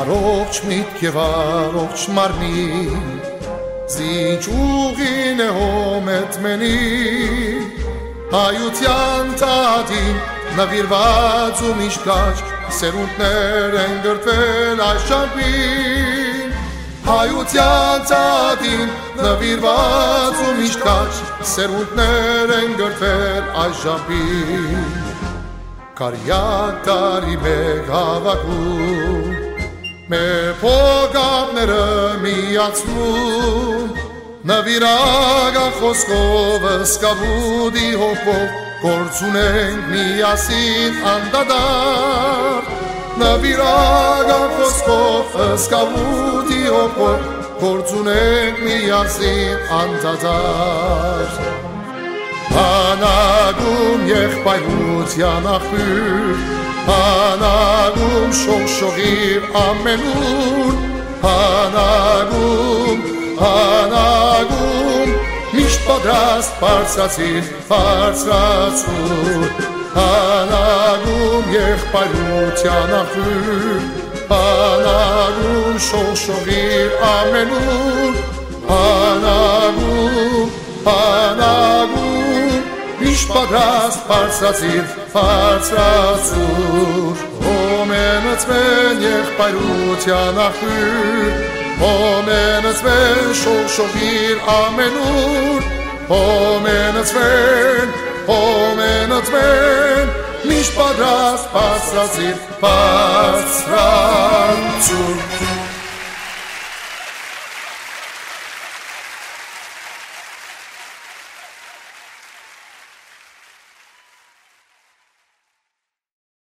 Առողջ միտք և առողջ մարմին Զինչ ուղին է հոմետ մենի Հայության տադին նվիրված ու միշկաչ Սերունդներ են գրտվել այս շամպին Հայության տադին նվիրված ու միշկաչ Սերունդներ են գրտվել այս շամպին Կարյակ տարի մեկ հավակում Մեր փողապները միացնում Նվիրական խոսքով սկավուդի հոպով Գործ ունենք միասին անդադար Նվիրական խոսքով սկավուդի հոպով Գործ ունենք միասին անդադար Հանագում եղբայրության աղբյուր Հանագում շողշողիր ամենուր Հանագում միշտ պատրաստ բարձրացիր բարձրացուր Հանագում եղբայրության աղբյուր Հանագում շողշողիր ամենուր Հանագում Միշտ պատրաստ բարձրացիր բարձրացուր Հոմենացվեն եղբայրության աղբյուր Հոմենացվեն շողշողիր ամենուր Հոմենացվեն Միշտ պատրաստ բարձրացիր բարձրացուր